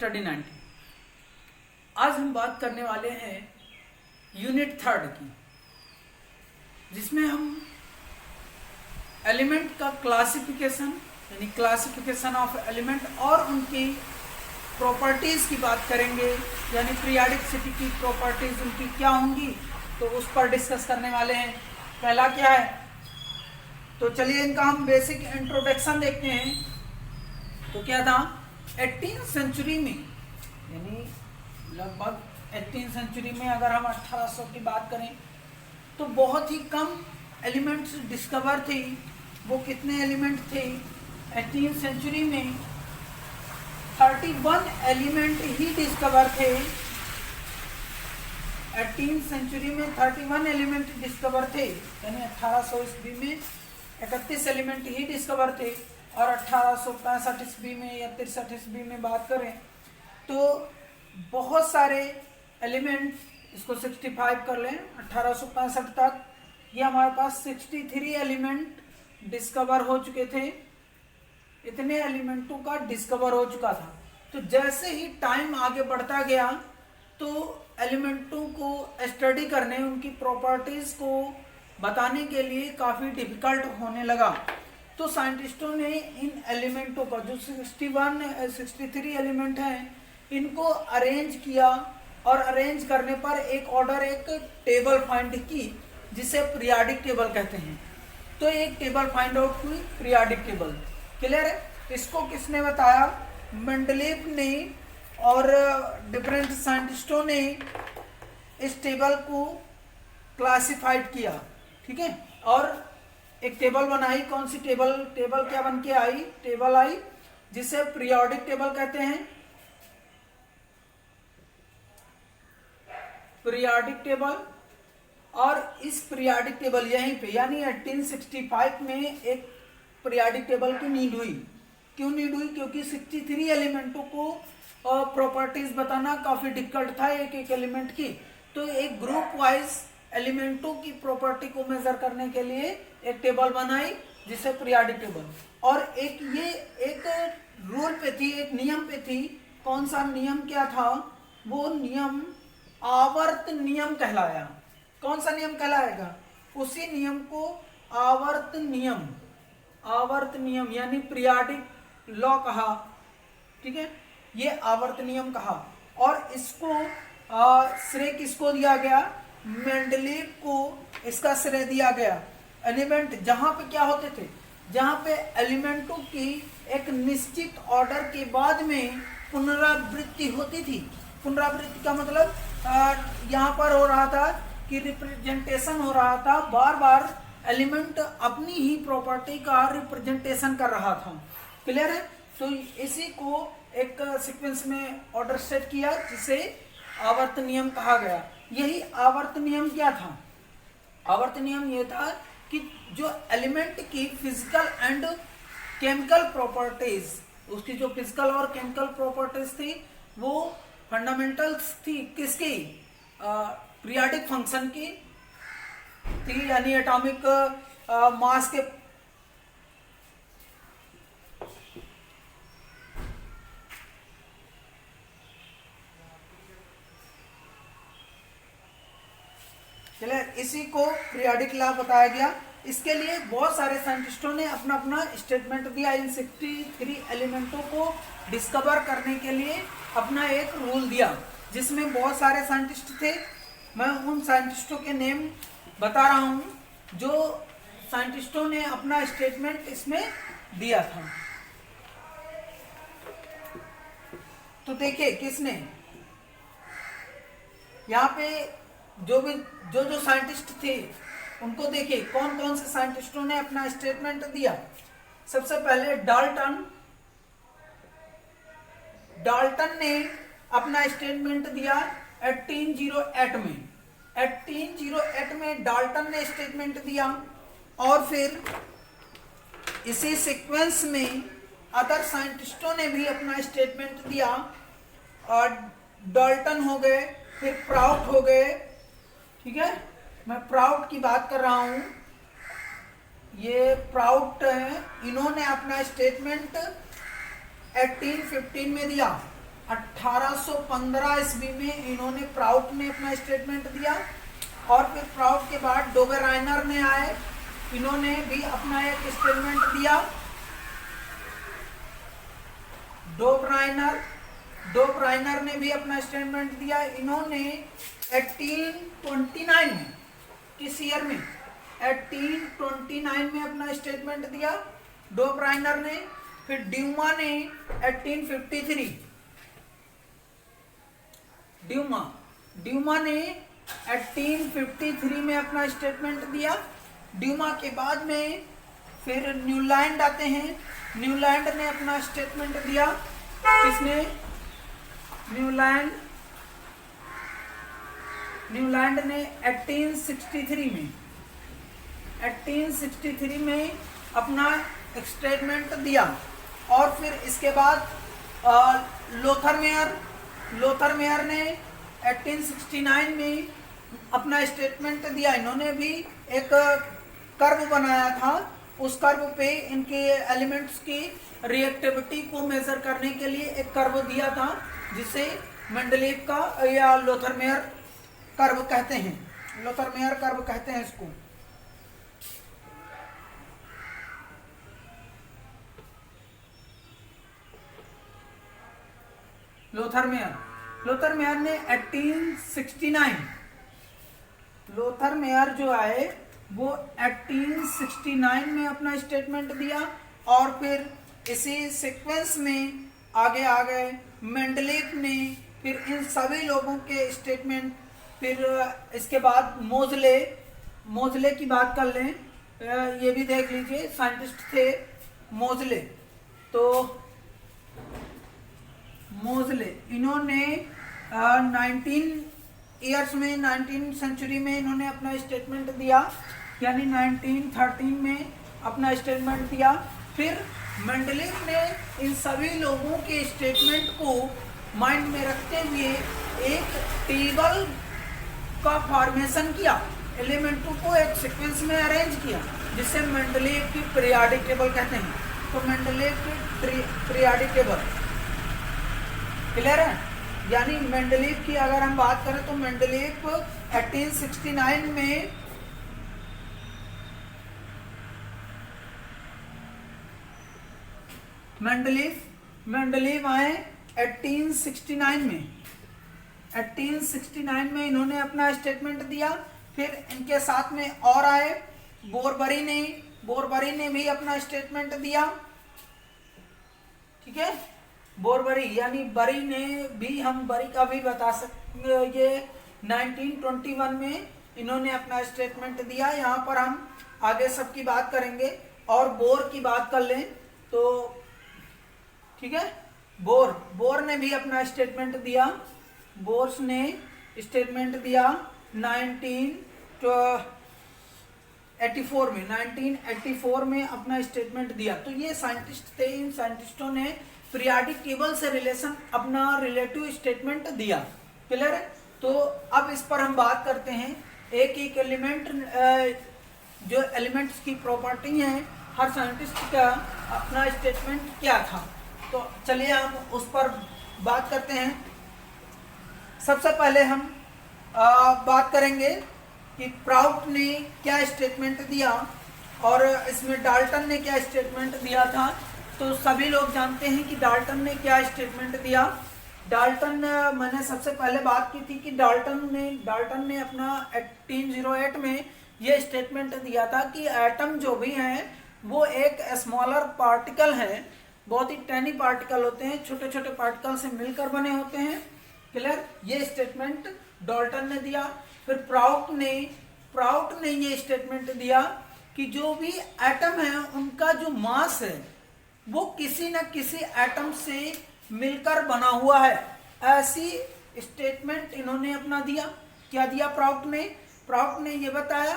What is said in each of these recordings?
Study 90। आज हम बात करने वाले हैं यूनिट 3 की, जिसमें हम एलिमेंट का क्लासिफिकेशन यानी क्लासिफिकेशन ऑफ एलिमेंट और उनकी प्रॉपर्टीज़ की बात करेंगे, यानी पीरियोडिसिटी की प्रॉपर्टीज़ उनकी क्या होंगी, तो उस पर डिस्कस करने वाले हैं। पहला क्या है, तो चलिए इनका हम बेसिक इंट्रोडक्शन देखते हैं। तो क्या था, 18वीं सेंचुरी में, यानी लगभग 18वीं सेंचुरी में अगर हम 1800 की बात करें तो बहुत ही कम एलिमेंट्स डिस्कवर थे। वो कितने एलिमेंट थे? 18वीं सेंचुरी में 31 एलिमेंट ही डिस्कवर थे। 18वीं सेंचुरी में 31 एलिमेंट डिस्कवर थे, यानी 1800 ईस्वी में 31 एलिमेंट ही डिस्कवर थे। और 1865 ईस्वी में या 63 ईस्वी में बात करें तो बहुत सारे एलिमेंट, इसको 65 कर लें, 1865 तक ये हमारे पास 63 एलिमेंट डिस्कवर हो चुके थे। इतने एलिमेंटों का डिस्कवर हो चुका था। तो जैसे ही टाइम आगे बढ़ता गया तो एलिमेंटों को स्टडी करने, उनकी प्रॉपर्टीज को बताने के लिए काफ़ी डिफिकल्ट होने लगा। तो साइंटिस्टों ने इन एलिमेंटों का, जो 63 एलिमेंट हैं, इनको अरेंज किया और अरेंज करने पर एक ऑर्डर, एक टेबल फाइंड की, जिसे पीरियोडिक टेबल कहते हैं। तो एक टेबल फाइंड आउट हुई, पीरियोडिक टेबल। क्लियर है? इसको किसने बताया? मेंडलीव ने और डिफरेंट साइंटिस्टों ने इस टेबल को क्लासिफाइड किया। ठीक है, और एक टेबल बनाई। कौन सी टेबल? टेबल क्या बन के आई? टेबल आई जिसे पीरियोडिक टेबल कहते हैं। Periodic table. और इस पीरियोडिक टेबल यहीं पे, यानी 1865 में एक पीरियोडिक टेबल की नीड हुई। क्यों नीड हुई? क्योंकि 63 एलिमेंटों को प्रॉपर्टीज बताना काफी डिफिकल्ट था एक एक एलिमेंट की। तो एक ग्रुप वाइज एलिमेंटों की प्रॉपर्टी को मेजर करने के लिए एक टेबल बनाई, जिसे पीरियोडिक टेबल। और ये एक रूल पे थी, एक नियम पे थी। कौन सा नियम? क्या था वो नियम? आवर्त नियम कहलाया। कौन सा नियम कहलाएगा? उसी नियम को आवर्त नियम, आवर्त नियम यानी पीरियोडिक लॉ कहा। ठीक है, ये आवर्त नियम कहा। और इसको श्रेय किसको दिया गया? मेंडलीव को इसका श्रेय दिया गया। एलिमेंट जहां पे क्या होते थे, जहां पे एलिमेंटों की एक निश्चित ऑर्डर के बाद में पुनरावृत्ति होती थी। पुनरावृत्ति का मतलब यहाँ पर हो रहा था कि रिप्रेजेंटेशन हो रहा था, बार बार एलिमेंट अपनी ही प्रॉपर्टी का रिप्रेजेंटेशन कर रहा था। क्लियर है? तो इसी को एक सीक्वेंस में ऑर्डर सेट किया, जिसे आवर्त नियम कहा गया। यही आवर्त नियम क्या था? आवर्त नियम ये था कि जो एलिमेंट की फिजिकल एंड केमिकल प्रॉपर्टीज, उसकी जो फिजिकल और केमिकल प्रॉपर्टीज थी, वो फंडामेंटल्स थी किसकी? पीरियोडिक फंक्शन की थी, यानी एटॉमिक मास के इसी को पीरियोडिक लॉ बताया गया। इसके लिए बहुत सारे साइंटिस्टों ने अपना अपना स्टेटमेंट दिया। इन 63 एलिमेंटों को डिस्कवर करने के लिए अपना एक रूल दिया, जिसमें बहुत सारे साइंटिस्ट थे। मैं उन साइंटिस्टों के नेम बता रहा हूं जो साइंटिस्टों ने अपना स्टेटमेंट इसमें दिया था। तो देखिए किसने यहाँ पे जो साइंटिस्ट थे उनको देखिए, कौन कौन से साइंटिस्टों ने अपना स्टेटमेंट दिया। सबसे पहले डाल्टन ने अपना स्टेटमेंट दिया 1808 में। 1808 में डाल्टन ने स्टेटमेंट दिया। और फिर इसी सीक्वेंस में अदर साइंटिस्टों ने भी अपना स्टेटमेंट दिया। और डाल्टन हो गए, फिर प्राउट हो गए। ठीक है, मैं प्राउट की बात कर रहा हूं। ये प्राउट है, इन्होंने अपना स्टेटमेंट 1815 में दिया। 1815 ईस्वी में इन्होंने प्राउट ने अपना स्टेटमेंट दिया, और फिर प्राउट के बाद डोबेराइनर ने आए, इन्होंने भी अपना एक स्टेटमेंट दिया। डोबराइनर ने भी अपना स्टेटमेंट दिया। इन्होंने 1829 में, किस ईयर में, 1829 में अपना स्टेटमेंट दिया डोबराइनर ने। फिर ड्यूमा ने 1853, ड्यूमा ने 1853 में अपना स्टेटमेंट दिया। ड्यूमा के बाद में फिर न्यूलैंड आते हैं, न्यूलैंड ने अपना स्टेटमेंट दिया। किसने? न्यूलैंड ने 1863 में अपना स्टेटमेंट दिया। और फिर इसके बाद लोथर मेयर ने 1869 में अपना स्टेटमेंट दिया। इन्होंने भी एक कर्व बनाया था, उस कर्व पे इनके एलिमेंट्स की रिएक्टिविटी को मेजर करने के लिए एक कर्व दिया था, जिसे मेंडलीव का या लोथर मेयर कर्व कहते हैं, लोथर मेयर कर्व कहते हैं इसको। लोथर मेयर ने 1869, लोथर मेयर जो आए वो 1869 में अपना स्टेटमेंट दिया। और फिर इसी सीक्वेंस में आगे आ गए मेंडलीव ने, फिर इन सभी लोगों के स्टेटमेंट। फिर इसके बाद मोजले की बात कर लें, ये भी देख लीजिए, साइंटिस्ट थे मोजले। तो मोजले इन्होंने 19 सेंचुरी में इन्होंने अपना स्टेटमेंट दिया, यानी 1913 में अपना स्टेटमेंट दिया। फिर मेंडलीव ने इन सभी लोगों के स्टेटमेंट को माइंड में रखते हुए एक टेबल का फॉर्मेशन किया, एलिमेंटों को एक सीक्वेंस में अरेंज किया, जिसे मेंडलीव की पीरियोडिक टेबल कहते हैं। तो मेंडलीव की पीरियोडिक टेबल क्लियर है। यानी मेंडलीव की अगर हम बात करें तो मेंडलीव 1869 में मेंडलीव आए 1869 में इन्होंने अपना स्टेटमेंट दिया। फिर इनके साथ में और आए बोरबरी ने भी अपना स्टेटमेंट दिया। ठीक है, बोरबरी यानी बरी ने भी, हम बरी का भी बता सकते, ये 1921 में इन्होंने अपना स्टेटमेंट दिया। यहाँ पर हम आगे सबकी बात करेंगे। और बोर की बात कर लें तो ठीक है, बोर ने भी अपना स्टेटमेंट दिया। बोर्स ने स्टेटमेंट दिया 1984 में अपना स्टेटमेंट दिया। तो ये साइंटिस्ट थे, इन साइंटिस्टों ने पीरियोडिक टेबल से रिलेशन अपना रिलेटिव स्टेटमेंट दिया। क्लियर है। तो अब इस पर हम बात करते हैं, एक एक एलिमेंट, जो एलिमेंट्स की प्रॉपर्टी है, हर साइंटिस्ट का अपना स्टेटमेंट क्या था। तो चलिए हम उस पर बात करते हैं। सबसे पहले हम बात करेंगे कि प्राउट ने क्या स्टेटमेंट दिया और इसमें डाल्टन ने क्या स्टेटमेंट दिया था। तो सभी लोग जानते हैं कि डाल्टन ने क्या स्टेटमेंट दिया। मैंने सबसे पहले बात की थी कि डाल्टन ने अपना 1808 में ये स्टेटमेंट दिया था कि एटम जो भी हैं वो एक स्मॉलर पार्टिकल है, बहुत ही टैनी पार्टिकल होते हैं, छोटे छोटे पार्टिकल से मिलकर बने होते हैं। क्लियर, ये स्टेटमेंट डाल्टन ने दिया। फिर प्राउट ने ये स्टेटमेंट दिया कि जो भी एटम है उनका जो मास है वो किसी न किसी एटम से मिलकर बना हुआ है, ऐसी स्टेटमेंट इन्होंने अपना दिया। क्या दिया प्राउट ने ये बताया,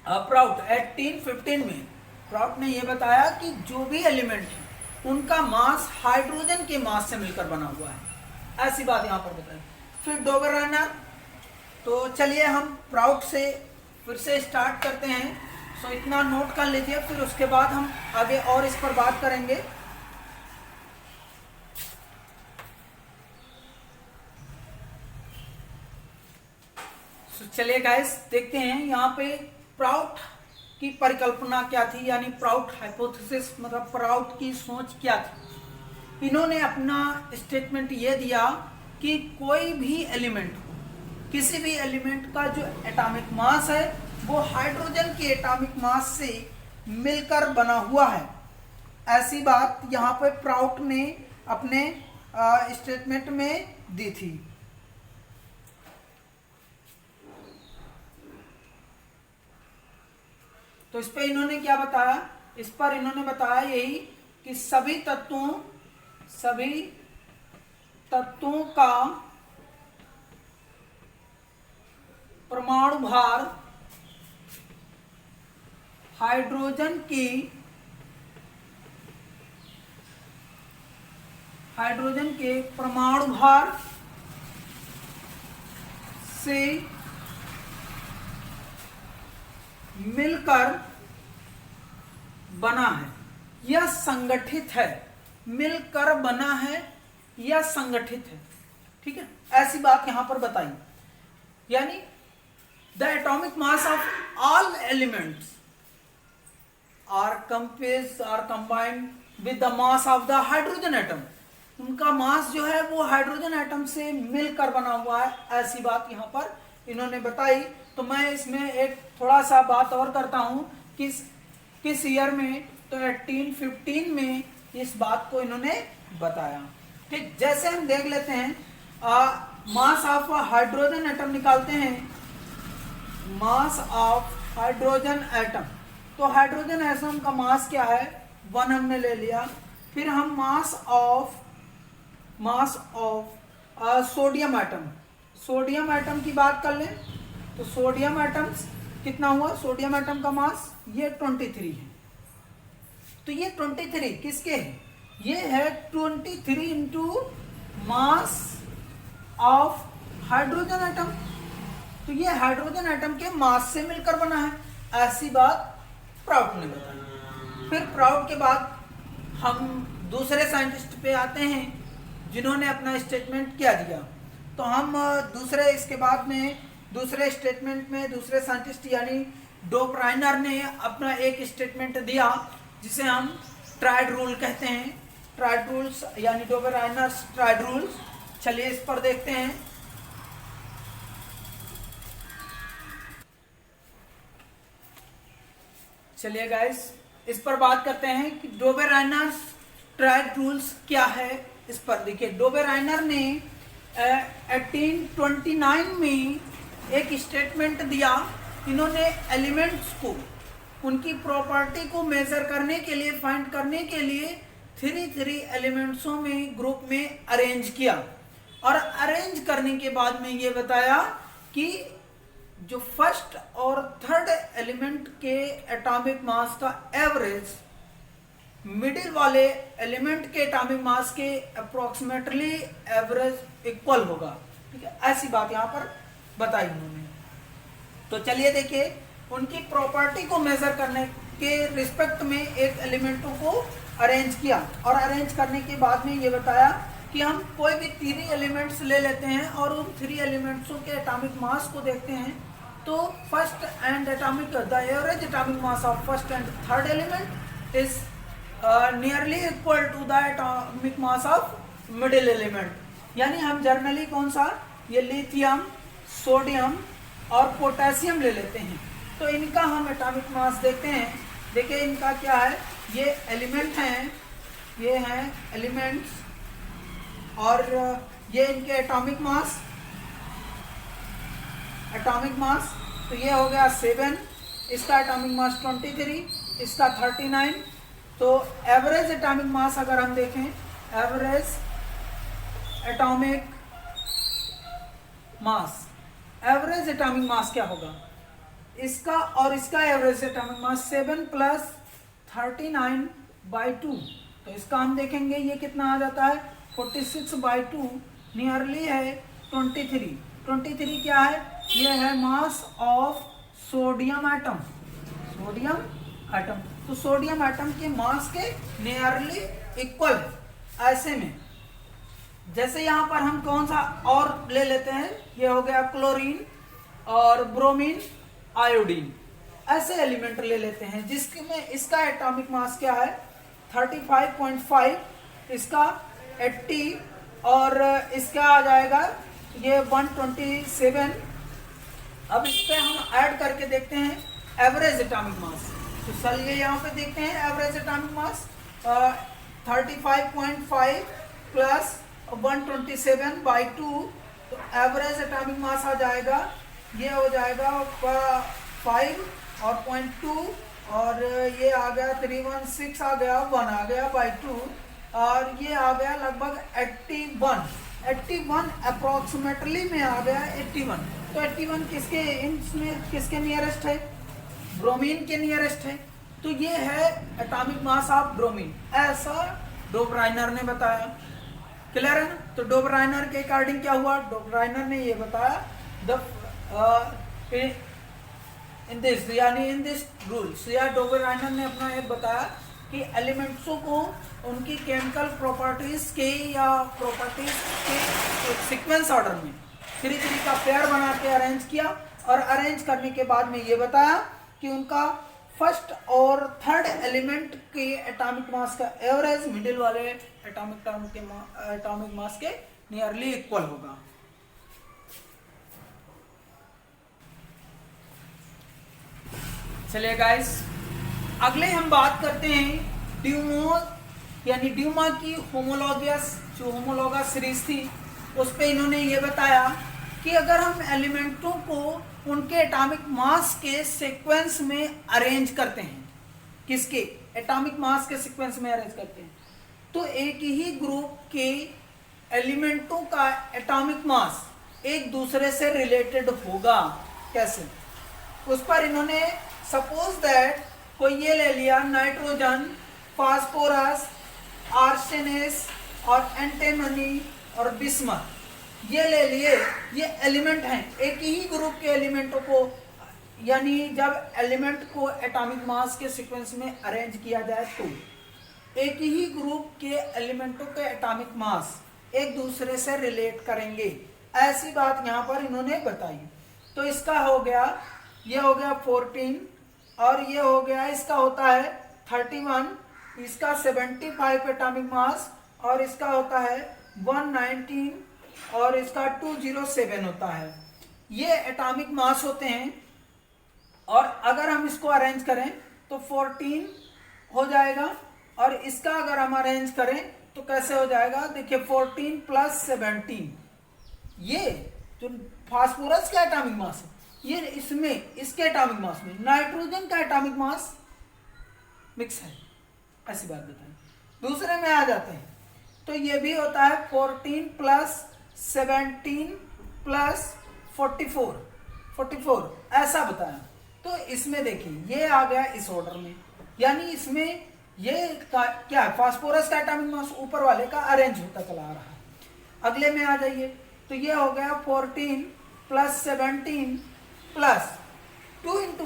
प्राउट 1815 में प्राउट ने ये बताया कि जो भी एलिमेंट है उनका मास हाइड्रोजन के मास से मिलकर बना हुआ है, ऐसी बात यहाँ पर बताई। फिर डोबेराइनर, तो चलिए हम प्राउट से फिर से स्टार्ट करते हैं। सो इतना नोट कर लीजिए, फिर उसके बाद हम आगे और इस पर बात करेंगे। तो चलिए गाइस देखते हैं यहाँ पे प्राउट की परिकल्पना क्या थी, यानी प्राउट हाइपोथेसिस, मतलब प्राउट की सोच क्या थी। इन्होंने अपना स्टेटमेंट ये दिया कि कोई भी एलिमेंट, किसी भी एलिमेंट का जो एटॉमिक मास है वो हाइड्रोजन के एटॉमिक मास से मिलकर बना हुआ है। ऐसी बात यहाँ पे प्राउट ने अपने स्टेटमेंट में दी थी। तो इस पे इन्होंने क्या बताया, इस पर इन्होंने बताया यही कि सभी तत्वों का परमाणु भार हाइड्रोजन के परमाणु भार से मिलकर बना है या संगठित है। मिलकर बना है या संगठित है, ठीक है, ऐसी बात यहां पर बताई। यानी the atomic mass of all elements are combined with the mass of the hydrogen atom. उनका मास जो है वो हाइड्रोजन एटम से मिलकर बना हुआ है, ऐसी बात यहां पर इन्होंने बताई। तो मैं इसमें एक थोड़ा सा बात और करता हूं, किस ईयर में, तो 1815 में इस बात को इन्होंने बताया। ठीक, जैसे हम देख लेते हैं मास ऑफ हाइड्रोजन एटम निकालते हैं, मास ऑफ हाइड्रोजन एटम। तो हाइड्रोजन एटम का मास क्या है, 1 हमने ले लिया। फिर हम मास ऑफ सोडियम एटम की बात कर लें, तो सोडियम एटम्स कितना हुआ, सोडियम एटम का मास ये 23 है। तो ये 23 किसके है, ये है 23 into mass of hydrogen atom. तो ये हाइड्रोजन एटम के मास से मिलकर बना है, ऐसी बात प्राउट ने बताई। फिर प्राउट के बाद हम दूसरे साइंटिस्ट पे आते हैं जिन्होंने अपना स्टेटमेंट क्या दिया। तो हम इसके बाद में दूसरे स्टेटमेंट में दूसरे साइंटिस्ट यानी डोबराइनर ने अपना एक स्टेटमेंट दिया जिसे हम ट्राइड रूल कहते हैं। ट्राइड रूल्स यानी डोबराइनर्स ट्राइड रूल्स। चलिए इस पर देखते हैं। चलिए गाइस इस पर बात करते हैं कि डोबराइनर्स ट्राइड रूल्स क्या है। इस पर देखिए, डोबराइनर ने 1829 में एक स्टेटमेंट दिया। इन्होंने एलिमेंट्स को, उनकी प्रॉपर्टी को मेजर करने के लिए, फाइंड करने के लिए 3 एलिमेंट्सों में, ग्रुप में अरेंज किया। और अरेंज करने के बाद में ये बताया कि जो फर्स्ट और थर्ड एलिमेंट के एटॉमिक मास का एवरेज मिडिल वाले एलिमेंट के एटॉमिक मास के अप्रोक्सीमेटली एवरेज इक्वल होगा। ठीक है, ऐसी बात यहाँ पर बताई उन्होंने। तो चलिए देखिए, उनकी प्रॉपर्टी को मेजर करने के रिस्पेक्ट में एक एलिमेंटों को अरेंज किया और अरेंज करने के बाद में ये बताया कि हम कोई भी 3 एलिमेंट्स ले लेते हैं और उन 3 एलिमेंट्सों के एटॉमिक मास को देखते हैं। तो first and the average atomic mass of first and third element is nearly equal to the atomic mass of middle element. यानी हम जनरली कौन सा, ये लिथियम, सोडियम और पोटेशियम ले लेते हैं। तो इनका हम एटॉमिक मास देखते हैं। देखिए इनका क्या है, ये एलिमेंट हैं, ये हैं एलिमेंट्स और ये इनके एटॉमिक मास। तो ये हो गया 7, इसका एटॉमिक मास 23, इसका 39। तो एवरेज एटॉमिक मास अगर हम देखें, एवरेज एटॉमिक मास क्या होगा, इसका और इसका एवरेज एटॉमिक मास 7 + 39/2। तो इसका हम देखेंगे ये कितना आ जाता है, 46/2, नियरली है 23। 23 क्या है, ये है मास ऑफ सोडियम एटम। तो सोडियम एटम के मास के नियरली इक्वल है। ऐसे में जैसे यहाँ पर हम कौन सा और ले लेते हैं, ये हो गया क्लोरीन। और ब्रोमीन, आयोडीन, ऐसे एलिमेंट ले लेते हैं जिसमें इसका एटॉमिक मास क्या है 35.5, इसका 80 और इसका आ जाएगा ये 127। अब इस पे हम ऐड करके देखते हैं एवरेज एटॉमिक मास। तो चलिए यहाँ पे देखते हैं एवरेज एटॉमिक मास 35.5 प्लस 127/2, तो एवरेज एटॉमिक मास आ जाएगा, ये हो जाएगा 5 और 0.2 और ये आ गया 316 आ गया, 1 आ गया बाई 2 और ये आ गया लगभग 81 अप्रोक्सीमेटली में आ गया 81। तो 81 किसके इसमें किसके नियरेस्ट है, ब्रोमीन के नियरेस्ट है। तो ये है एटॉमिक मास ऑफ ब्रोमीन, ऐसा डोबराइनर ने बताया। क्लियर है ना। तो डोबराइनर के अकॉर्डिंग क्या हुआ, डोबराइनर ने ये बताया इन दिस रूल्स, या डोबराइनर ने अपना ये बताया कि एलिमेंट्सों को उनकी केमिकल प्रॉपर्टीज के या प्रॉपर्टीज के सीक्वेंस ऑर्डर में 3 का पेयर बना के अरेंज किया और अरेंज करने के बाद में ये बताया कि उनका फर्स्ट और थर्ड एलिमेंट के एटॉमिक मास का एवरेज मिडिल वाले एटॉमिक मास के नियरली इक्वल होगा। चलिए गाइस, अगले हम बात करते हैं ड्यूमो यानी ड्यूमा की होमोलॉगस सीरीज थी, उस पे इन्होंने ये बताया कि अगर हम एलिमेंटों को उनके एटॉमिक मास के सीक्वेंस में अरेंज करते हैं, किसके एटॉमिक मास के सीक्वेंस में अरेंज करते हैं, तो एक ही ग्रुप के एलिमेंटों का एटॉमिक मास एक दूसरे से रिलेटेड होगा। कैसे, उस पर इन्होंने सपोज दैट कोई ये ले लिया नाइट्रोजन, फास्फोरस, आर्सेनेस और एंटीमनी और बिस्मथ, ये ले लिए, ये एलिमेंट हैं एक ही ग्रुप के एलिमेंटों को, यानी जब एलिमेंट को एटॉमिक मास के सीक्वेंस में अरेंज किया जाए तो एक ही ग्रुप के एलिमेंटों के एटॉमिक मास एक दूसरे से रिलेट करेंगे, ऐसी बात यहाँ पर इन्होंने बताई। तो इसका हो गया, ये हो गया 14 और ये हो गया, इसका होता है 31, इसका 75 एटॉमिक मास और इसका होता है 119 और इसका 207 होता है। ये एटॉमिक मास होते हैं और अगर हम इसको अरेंज करें तो 14 हो जाएगा और इसका अगर हम अरेंज करें तो कैसे हो जाएगा, देखिए 14 प्लस 17, ये जो फास्फोरस का एटॉमिक मास है ये इसमें इसके एटॉमिक मास में नाइट्रोजन का एटॉमिक मास मिक्स है, ऐसी बात बताएं। दूसरे में आ जाते हैं तो ये भी होता है 14 प्लस 17 प्लस 44 ऐसा बताया। तो इसमें देखिए ये आ गया इस ऑर्डर में, यानी इसमें ये क्या है, फास्फोरस का एटॉमिक मास ऊपर वाले का अरेंज होता चला आ रहा है। अगले में आ जाइए तो ये हो गया 14 प्लस 17 प्लस 2 इंटू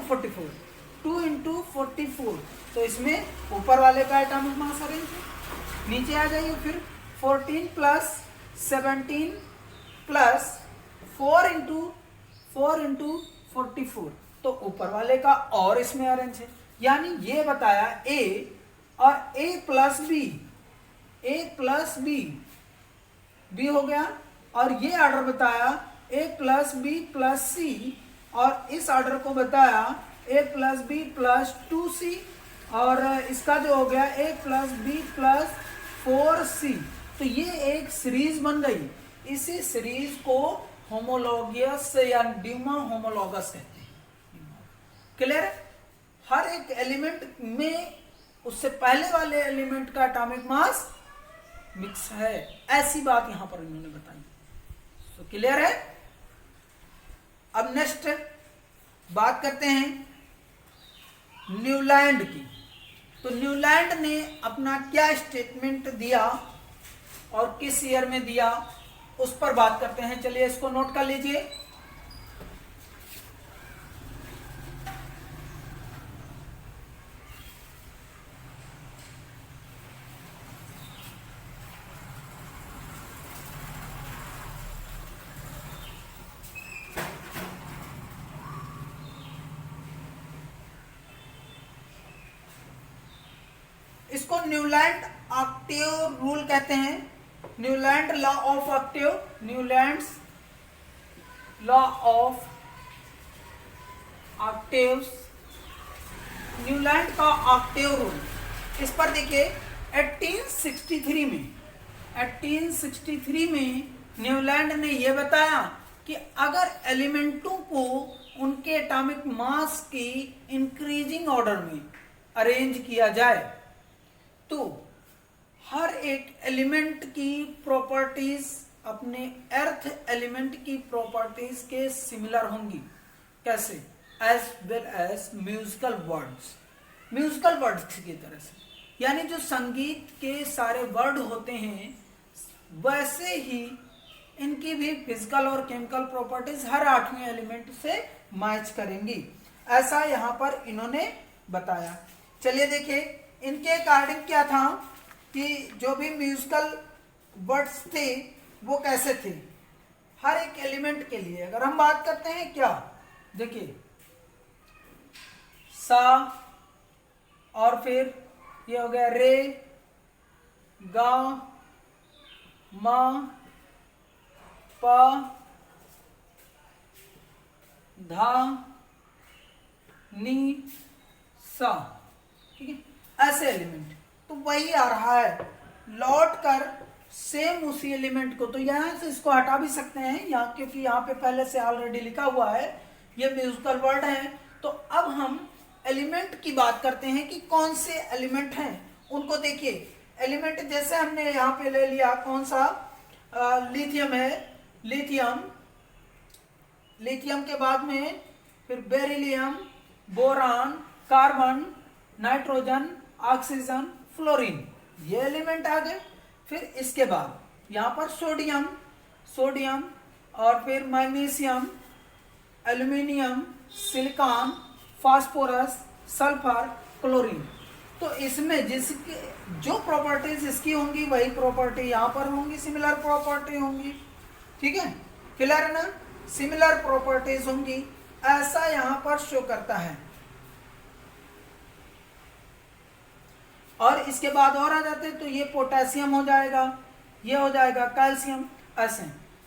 44, तो इसमें ऊपर वाले का एटॉमिक मास अरेंज है। नीचे आ जाइए फिर 14 प्लस 17 प्लस 4 इंटू 44, तो ऊपर वाले का और इसमें अरेंज है। यानी ये बताया A और A प्लस बी हो गया, और ये ऑर्डर बताया A प्लस बी प्लस सी, और इस ऑर्डर को बताया A plus B plus 2C, और इसका जो हो गया A plus B plus 4C। तो ये एक सीरीज बन गई, इसी सीरीज को होमोलॉगस या ड्यूमा होमोलॉगस कहते हैं। क्लियर है। हर एक एलिमेंट में उससे पहले वाले एलिमेंट का एटॉमिक मास मिक्स है, ऐसी बात यहां पर इन्होंने बताई। तो क्लियर है। अब नेक्स्ट बात करते हैं न्यूलैंड की। तो न्यूलैंड ने अपना क्या स्टेटमेंट दिया और किस ईयर में दिया, उस पर बात करते हैं। चलिए इसको नोट कर लीजिए। इसको न्यूलैंड ऑक्टेव रूल कहते हैं, Newland law of octave, Newlands law of octaves, Newland का ऑक्टेव रूल। इस पर देखिए 1863 में न्यूलैंड ने यह बताया कि अगर एलिमेंटों को उनके एटॉमिक मास की इंक्रीजिंग ऑर्डर में अरेंज किया जाए तो हर एक एलिमेंट की प्रॉपर्टीज अपने अर्थ एलिमेंट की प्रॉपर्टीज के सिमिलर होंगी। कैसे? As well as musical words, musical words की तरह से, यानी जो संगीत के सारे वर्ड होते हैं वैसे ही इनकी भी फिजिकल और केमिकल प्रॉपर्टीज हर 8वें एलिमेंट से मैच करेंगी, ऐसा यहाँ पर इन्होंने बताया। चलिए देखिए इनके अकॉर्डिंग क्या था कि जो भी म्यूजिकल वर्ड्स थे वो कैसे थे हर एक एलिमेंट के लिए। अगर हम बात करते हैं क्या, देखिए सा, और फिर ये हो गया रे, गा, मा, पा, धा, नी, सा, ठीक है, ऐसे एलिमेंट। तो वही आ रहा है लौट कर सेम उसी एलिमेंट को, तो यहां से इसको हटा भी सकते हैं यहाँ, क्योंकि यहाँ पे पहले से ऑलरेडी लिखा हुआ है ये म्यूजिकल वर्ड है। तो अब हम एलिमेंट की बात करते हैं कि कौन से एलिमेंट हैं उनको। देखिए एलिमेंट जैसे हमने यहाँ पे ले लिया कौन सा, लिथियम है, लिथियम, लिथियम के बाद में फिर beryllium, boron, carbon, nitrogen, oxygen, fluorine, ये एलिमेंट आ गए। फिर इसके बाद यहाँ पर सोडियम, सोडियम, और फिर magnesium, aluminium, silicon, phosphorus, sulphur, chlorine. तो इसमें जिसकी जो प्रॉपर्टीज इसकी होंगी वही प्रॉपर्टी यहाँ पर होंगी, सिमिलर प्रॉपर्टी होंगी, ठीक है, क्लियर है ना, सिमिलर प्रॉपर्टीज होंगी, ऐसा यहाँ पर शो करता है। और इसके बाद और आ जाते हैं तो ये पोटेशियम हो जाएगा, ये हो जाएगा कैल्शियम, ऐसे।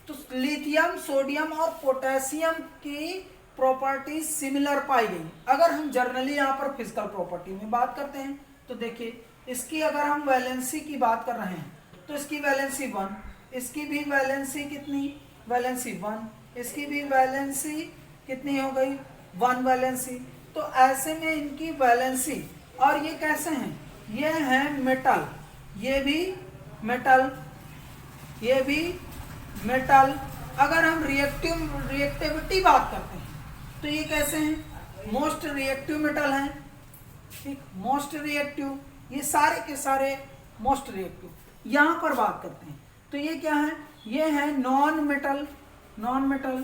तो लिथियम, सोडियम और पोटेशियम की प्रॉपर्टी सिमिलर पाई गई। अगर हम जनरली यहाँ पर फिजिकल प्रॉपर्टी में बात करते हैं तो देखिए इसकी अगर हम वैलेंसी की बात कर रहे हैं तो इसकी वैलेंसी 1, इसकी भी वैलेंसी कितनी, वैलेंसी 1, इसकी भी वैलेंसी कितनी हो गई, 1 वैलेंसी। तो ऐसे में इनकी वैलेंसी, और ये कैसे हैं, ये है मेटल, ये भी मेटल, ये भी मेटल। अगर हम रिएक्टिविटी बात करते हैं तो ये कैसे हैं, मोस्ट रिएक्टिव मेटल हैं, ठीक, मोस्ट रिएक्टिव, ये सारे के सारे मोस्ट रिएक्टिव। यहां पर बात करते हैं तो ये क्या है, ये है non metal, non metal,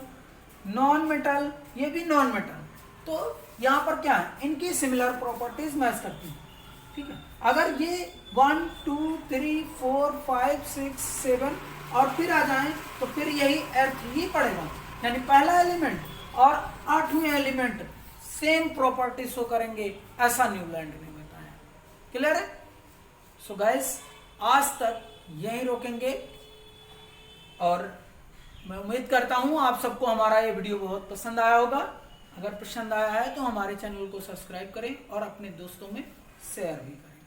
non metal, ये भी नॉन मेटल। तो यहां पर क्या है, इनकी सिमिलर प्रॉपर्टीज मैच करती हैं, ठीक है। अगर ये 1 2 3 4 5 6 7 और फिर आ जाएं तो फिर यही अर्थ ही पड़ेगा, यानी पहला एलिमेंट और 8वें एलिमेंट सेम प्रॉपर्टी शो करेंगे, ऐसा न्यूलैंड ने बताया। क्लियर है? सो गाइस आज तक यहीं रोकेंगे और मैं उम्मीद करता हूं आप सबको हमारा ये वीडियो बहुत पसंद आया होगा। अगर पसंद आया है तो हमारे चैनल को सब्सक्राइब करें और अपने दोस्तों में शेयर भी करें।